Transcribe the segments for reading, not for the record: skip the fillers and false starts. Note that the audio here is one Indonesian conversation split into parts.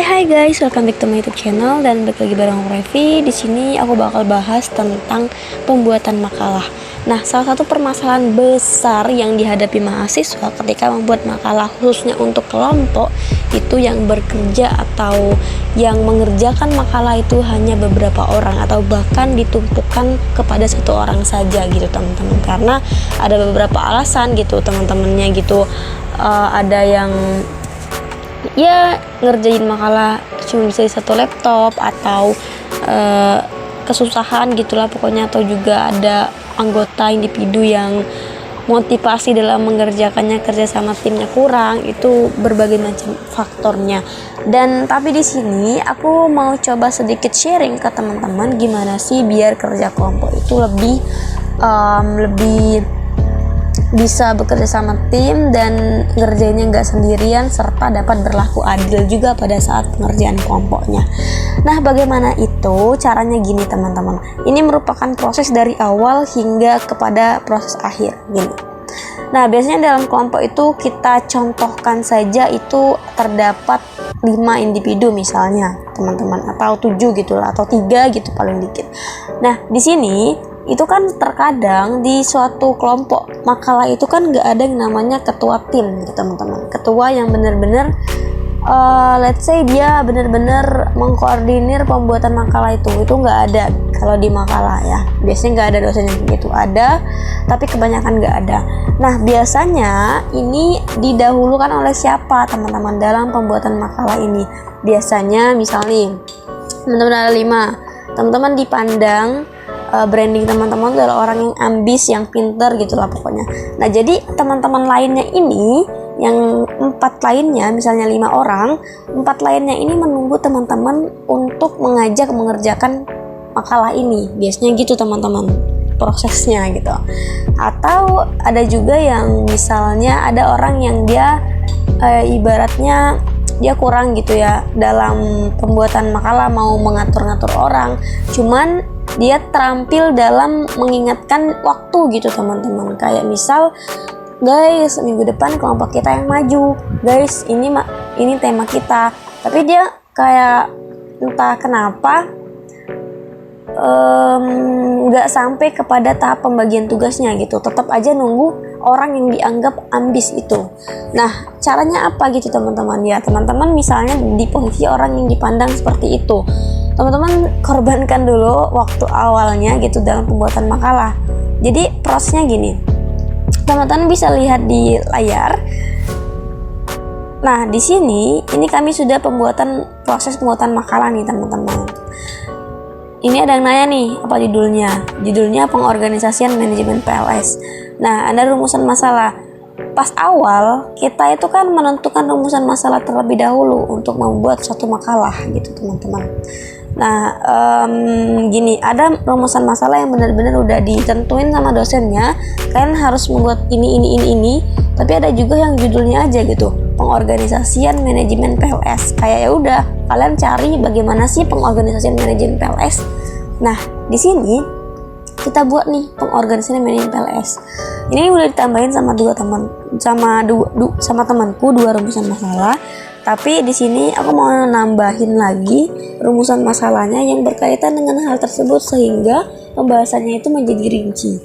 Hai guys, welcome back to my YouTube channel dan balik lagi bareng aku Revi. Di sini aku bakal bahas tentang pembuatan makalah. Nah, salah satu permasalahan besar yang dihadapi mahasiswa ketika membuat makalah khususnya untuk kelompok itu yang bekerja atau yang mengerjakan makalah itu hanya beberapa orang atau bahkan ditumpukan kepada satu orang saja gitu teman-teman. Karena ada beberapa alasan gitu teman-temannya gitu. Ada yang ya ngerjain makalah cuma bisa di satu laptop atau kesusahan gitulah pokoknya, atau juga ada anggota individu yang motivasi dalam mengerjakannya, kerja sama timnya kurang, itu berbagai macam faktornya. Dan tapi di sini aku mau coba sedikit sharing ke teman-teman gimana sih biar kerja kelompok itu lebih bisa bekerja sama tim dan ngerjainnya nggak sendirian, serta dapat berlaku adil juga pada saat pengerjaan kelompoknya. Nah, bagaimana itu? Caranya gini teman-teman. Ini merupakan proses dari awal hingga kepada proses akhir gini. Nah, biasanya dalam kelompok itu kita contohkan saja itu terdapat 5 individu misalnya teman-teman, atau 7 gitulah, atau 3 gitu paling dikit. Nah, di sini itu kan terkadang di suatu kelompok makalah itu kan nggak ada yang namanya ketua tim gitu teman-teman. Ketua yang benar-benar let's say dia benar-benar mengkoordinir pembuatan makalah itu nggak ada kalau di makalah ya. Biasanya nggak ada dosen yang begitu, ada tapi kebanyakan nggak ada. Nah, biasanya ini didahulukan oleh siapa teman-teman dalam pembuatan makalah ini? Biasanya misalnya teman-teman ada 5, teman-teman dipandang branding teman-teman adalah orang yang ambis, yang pinter gitulah pokoknya. Nah, jadi teman-teman lainnya ini, yang 4 lainnya, misalnya 5 orang, 4 lainnya ini menunggu teman-teman untuk mengajak mengerjakan makalah ini. Biasanya gitu teman-teman prosesnya gitu. Atau ada juga yang misalnya ada orang yang dia ibaratnya dia kurang gitu ya dalam pembuatan makalah, mau mengatur-ngatur orang, cuman dia terampil dalam mengingatkan waktu gitu teman-teman. Kayak misal, guys, minggu depan kelompok kita yang maju, guys, ini tema kita, tapi dia kayak entah kenapa nggak sampai kepada tahap pembagian tugasnya gitu, tetap aja nunggu orang yang dianggap ambis itu. Nah, caranya apa gitu teman-teman ya? Teman-teman misalnya di posisi orang yang dipandang seperti itu, teman-teman korbankan dulu waktu awalnya gitu dalam pembuatan makalah. Jadi prosesnya gini, teman-teman bisa lihat di layar. Nah, di sini ini kami sudah proses pembuatan makalah nih teman-teman. Ini ada yang nanya nih, apa judulnya? Judulnya pengorganisasian manajemen PLS. Nah, ada rumusan masalah. Pas awal, kita itu kan menentukan rumusan masalah terlebih dahulu untuk membuat suatu makalah gitu teman-teman. Nah, gini, ada rumusan masalah yang benar-benar udah ditentuin sama dosennya. Kalian harus membuat ini. Tapi ada juga yang judulnya aja gitu, pengorganisasian manajemen PLS. Kayak ya udah, kalian cari bagaimana sih pengorganisasian manajemen PLS. Nah, di sini kita buat nih pengorganisasian manajemen PLS. Ini udah ditambahin sama temanku 2 rumusan masalah. Tapi di sini aku mau nambahin lagi rumusan masalahnya yang berkaitan dengan hal tersebut sehingga pembahasannya itu menjadi rinci.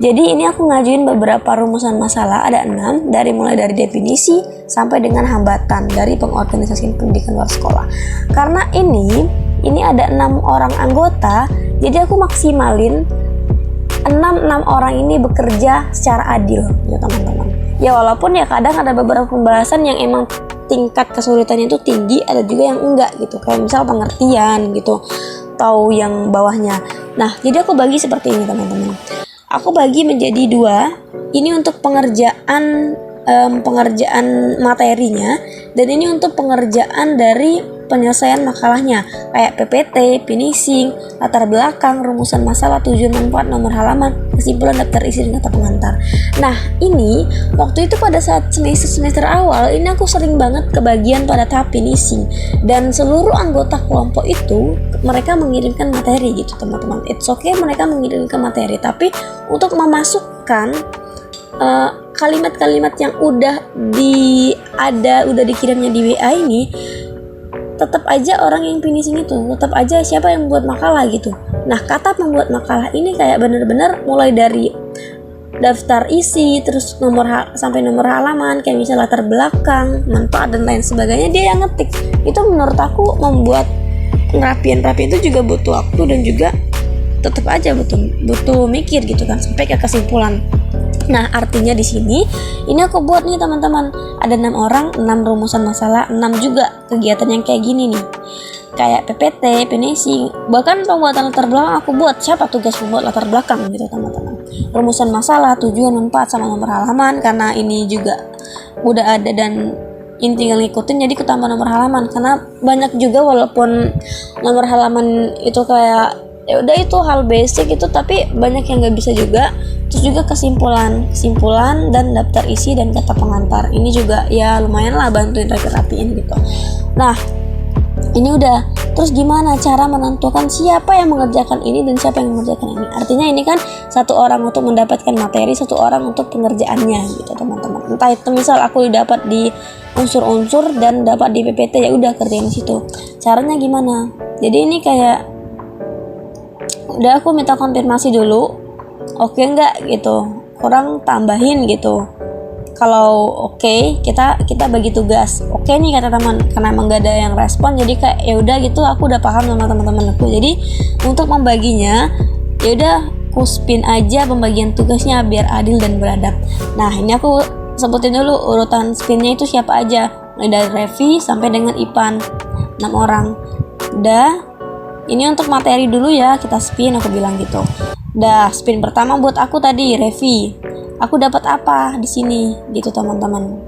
Jadi ini aku ngajuin beberapa rumusan masalah, ada 6, mulai dari definisi sampai dengan hambatan dari pengorganisasian pendidikan luar sekolah. Karena ini ada 6 orang anggota, jadi aku maksimalin 6 orang ini bekerja secara adil ya teman-teman. Ya walaupun ya kadang ada beberapa pembahasan yang emang tingkat kesulitannya itu tinggi, ada juga yang enggak gitu, kayak misal pengertian gitu atau yang bawahnya. Nah, jadi aku bagi seperti ini teman-teman. Aku bagi menjadi 2. Ini untuk pengerjaan materinya, dan ini untuk pengerjaan dari penyelesaian makalahnya, kayak PPT, finishing, latar belakang, rumusan masalah, tujuan manfaat, nomor halaman, kesimpulan, daftar isi, dan kata pengantar. Nah, ini waktu itu pada saat semester awal ini aku sering banget kebagian pada tahap finishing, dan seluruh anggota kelompok itu mereka mengirimkan materi gitu teman-teman. It's okay mereka mengirimkan materi, tapi untuk memasukkan kalimat-kalimat yang udah dikirimnya di WA ini tetap aja orang yang finishing itu, tetap aja siapa yang membuat makalah gitu. Nah, kata membuat makalah ini kayak bener-bener mulai dari daftar isi, terus sampai nomor halaman, kayak misalnya latar belakang, manfaat dan lain sebagainya, dia yang ngetik. Itu menurut aku membuat ngerapiin itu juga butuh waktu dan juga tetap aja butuh mikir gitu kan sampai ke kesimpulan. Nah, artinya di sini ini aku buat nih teman-teman, ada 6 orang, 6 rumusan masalah, 6 juga kegiatan yang kayak gini nih, kayak PPT, finishing, bahkan pembuatan latar belakang aku buat. Siapa tugas membuat latar belakang gitu teman-teman. Rumusan masalah, tujuan, manfaat, sama nomor halaman, karena ini juga udah ada dan ini tinggal ngikutin, jadi ketambah nomor halaman. Karena banyak juga walaupun nomor halaman itu kayak ya udah itu hal basic itu, tapi banyak yang nggak bisa juga. Terus juga kesimpulan dan daftar isi dan kata pengantar, ini juga ya lumayan lah bantuin rapiin gitu. Nah, ini udah. Terus gimana cara menentukan siapa yang mengerjakan ini dan siapa yang mengerjakan ini? Artinya ini kan satu orang untuk mendapatkan materi, satu orang untuk pengerjaannya gitu teman-teman. Entah itu misal aku dapat di unsur-unsur dan dapat di PPT, ya udah kerjain di situ. Caranya gimana? Jadi ini kayak udah aku minta konfirmasi dulu, oke nggak gitu, kurang tambahin gitu. Kalau oke, kita bagi tugas. Oke nih kata teman, karena emang gak ada yang respon, jadi kayak ya udah gitu, aku udah paham sama teman-teman aku. Jadi untuk membaginya ya udah aku spin aja pembagian tugasnya biar adil dan beradab. Nah, ini aku sebutin dulu urutan spinnya itu siapa aja, mulai dari Revi sampai dengan Ipan, 6 orang. Udah, ini untuk materi dulu ya, kita spin, aku bilang gitu. Dah, spin pertama buat aku tadi, Revi. Aku dapat apa di sini gitu teman-teman.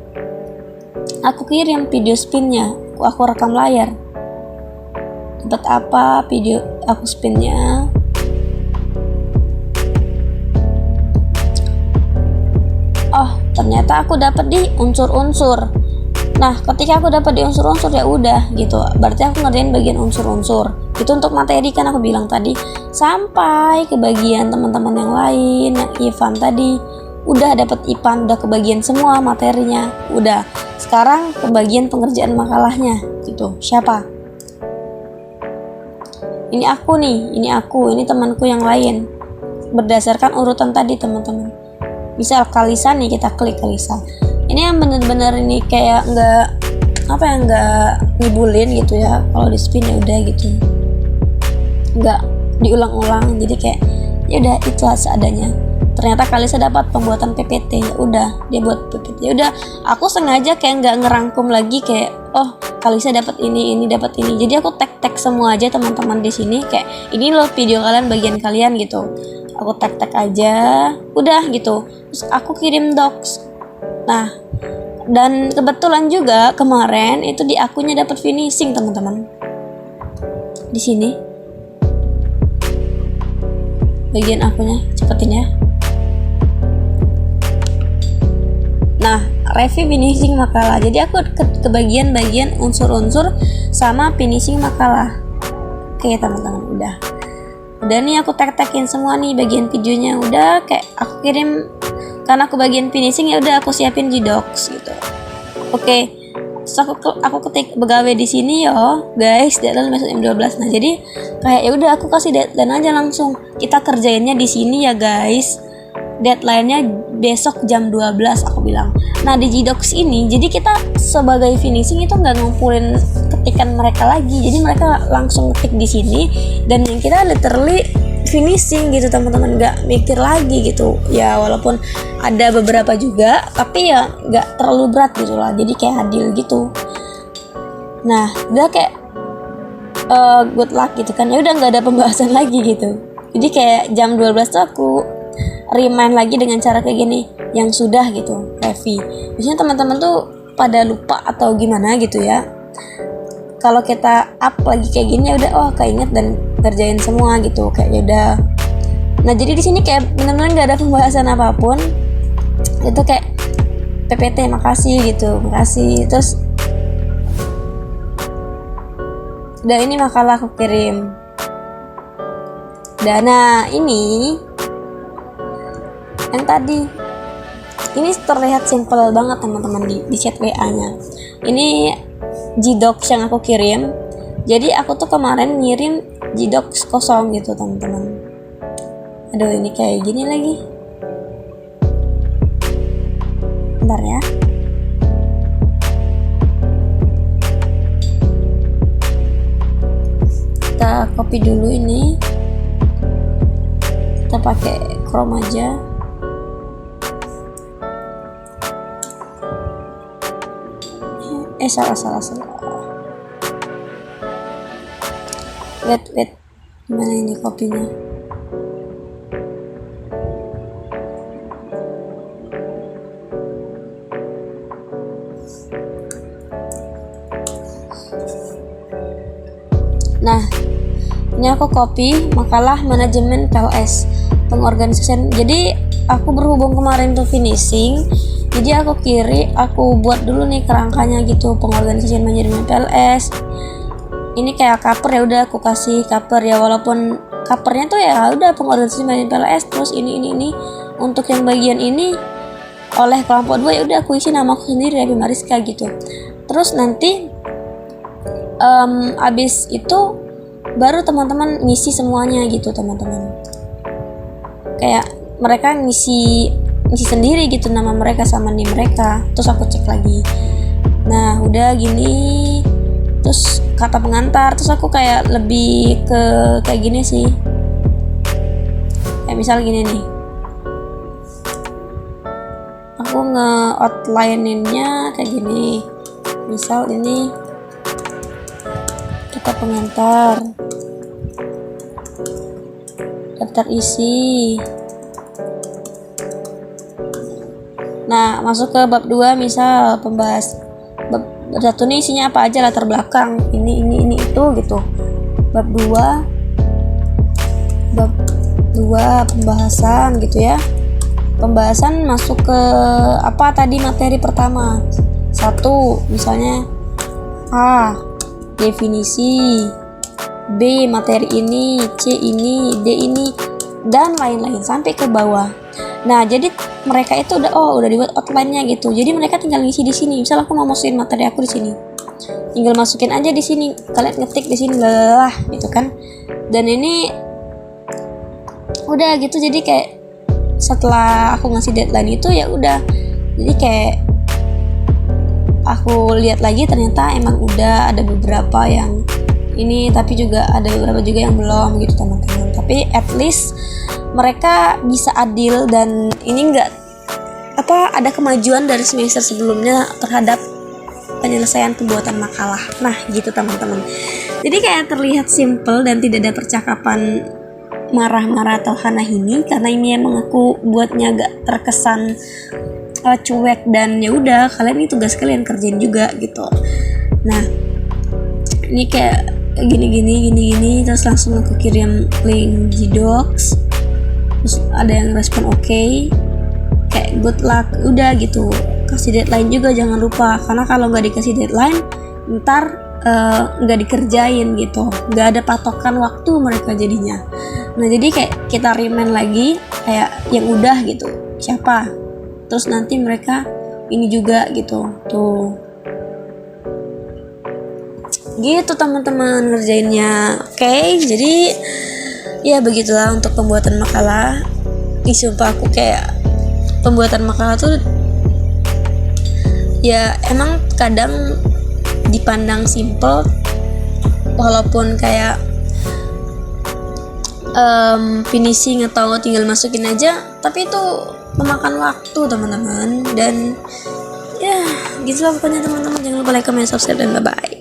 Aku kirim video spinnya, aku rekam layar. Dapat apa video aku spinnya? Oh, ternyata aku dapat di unsur-unsur. Nah, ketika aku dapat di unsur-unsur ya udah gitu. Berarti aku ngerjain bagian unsur-unsur. Itu untuk materi kan aku bilang tadi. Sampai ke bagian teman-teman yang lain, yang Ivan tadi. Udah dapat IPAN, udah kebagian semua materinya. Udah. Sekarang kebagian pengerjaan makalahnya gitu. Siapa? Ini aku nih, ini temanku yang lain. Berdasarkan urutan tadi teman-teman. Misal Kalisa nih, kita klik Kalisa. Ini yang bener-bener ini kayak nggak ngibulin gitu ya. Kalau di spin ya udah gitu. Nggak diulang-ulang, jadi kayak ya udah itu seadanya. Ternyata Kalisa dapat pembuatan PPT, ya udah dia buat PPT. Ya udah, aku sengaja kayak nggak ngerangkum lagi kayak oh Kalisa dapat ini dapat ini. Jadi aku tag semua aja teman-teman di sini, kayak ini loh video kalian, bagian kalian gitu. Aku tag aja, udah gitu. Terus aku kirim docs. Nah, dan kebetulan juga kemarin itu di akunnya dapat finishing teman-teman. Di sini bagian akunnya, cepetin ya. Nah, Revi finishing makalah. Jadi aku ke bagian unsur-unsur sama finishing makalah. Oke teman-teman, udah nih aku tag-tagin semua nih bagian videonya. Udah kayak aku kirim, karena aku bagian finishing ya udah aku siapin di docs gitu. Oke. Terus aku ketik begawe di sini yo guys, deadline besok jam 12. Nah, jadi kayak ya udah aku kasih deadline aja langsung. Kita kerjainnya di sini ya guys. Deadline-nya besok jam 12 aku bilang. Nah, di Gdocs ini jadi kita sebagai finishing itu nggak ngumpulin ketikan mereka lagi. Jadi mereka langsung ketik di sini dan yang kita literally finishing gitu teman-teman, nggak mikir lagi gitu. Ya walaupun ada beberapa juga, tapi ya nggak terlalu berat gitu lah. Jadi kayak adil gitu. Nah, udah kayak good luck gitu kan. Ya udah nggak ada pembahasan lagi gitu. Jadi kayak jam 12 tuh aku remind lagi dengan cara kayak gini, yang sudah gitu, Revi. Biasanya teman-teman tuh pada lupa atau gimana gitu ya. Kalau kita up lagi kayak gini ya udah oh keinget dan ngerjain semua gitu, kayak ya udah. Nah, jadi di sini kayak benar-benar nggak ada pembahasan apapun. Itu kayak PPT makasih gitu, makasih. Terus udah ini makalah aku kirim. Nah, ini yang tadi ini terlihat simple banget teman-teman di chat WA-nya. Ini Gdocs yang aku kirim. Jadi aku tuh kemarin ngirim Gdocs kosong gitu teman-teman. Aduh, ini kayak gini lagi. Bentar ya. Kita copy dulu ini. Kita pakai Chrome aja. Salah. Wait. Gimana ini kopinya? Nah, ini aku copy makalah manajemen PLS pengorganisasian. Jadi aku berhubung kemarin tuh finishing, jadi aku buat dulu nih kerangkanya gitu, pengorganisasian manajemen PLS. Ini kayak cover, ya udah aku kasih cover ya, walaupun covernya tuh ya udah pengorganisasian manajemen PLS, terus ini untuk yang bagian ini oleh kelompok 2 ya udah aku isi nama aku sendiri, Devi Mariska gitu. Terus nanti abis itu baru teman-teman ngisi semuanya gitu teman-teman. Kayak mereka ngisi sendiri gitu nama mereka sama nih mereka, terus aku cek lagi. Nah udah gini, terus kata pengantar, terus aku kayak lebih ke kayak gini sih, kayak misal gini nih, aku nge-outline-nya kayak gini. Misal ini kata pengantar, daftar isi. Nah, masuk ke bab 2, misal pembahas bab 1 nih isinya apa aja, latar belakang, ini itu gitu. Bab 2 pembahasan gitu ya. Pembahasan masuk ke apa tadi materi pertama. 1 misalnya A, definisi, B, materi ini, C ini, D ini, dan lain-lain sampai ke bawah. Nah, jadi mereka itu udah dibuat outline-nya gitu. Jadi mereka tinggal ngisi di sini. Misal aku mau masukin materi aku di sini, tinggal masukin aja di sini. Kalian ngetik di sini lah, gitu kan. Dan ini udah gitu. Jadi kayak setelah aku ngasih deadline itu ya udah. Jadi kayak aku lihat lagi ternyata emang udah ada beberapa yang ini, tapi juga ada beberapa juga yang belum gitu teman-teman. Tapi at least mereka bisa adil dan ini enggak ada kemajuan dari semester sebelumnya terhadap penyelesaian pembuatan makalah. Nah gitu teman-teman. Jadi kayak terlihat simple dan tidak ada percakapan marah-marah atau hana-hini, karena ini emang aku buatnya agak terkesan cuek dan ya udah kalian ini tugas kalian kerjain juga gitu. Nah ini kayak gini terus langsung aku kirim link Gdocs, terus ada yang respon oke, kayak good luck, udah gitu. Kasih deadline juga jangan lupa, karena kalau nggak dikasih deadline ntar nggak dikerjain gitu, nggak ada patokan waktu mereka jadinya. Nah jadi kayak kita remind lagi kayak yang udah gitu siapa, terus nanti mereka ini juga gitu tuh gitu teman-teman ngerjainnya. Oke, jadi ya begitulah untuk pembuatan makalah. Sumpah aku kayak pembuatan makalah tuh ya emang kadang dipandang simple, walaupun kayak finishing atau tinggal masukin aja, tapi itu memakan waktu teman-teman. Dan ya gitulah pokoknya teman-teman, jangan lupa like, comment, subscribe, dan bye bye.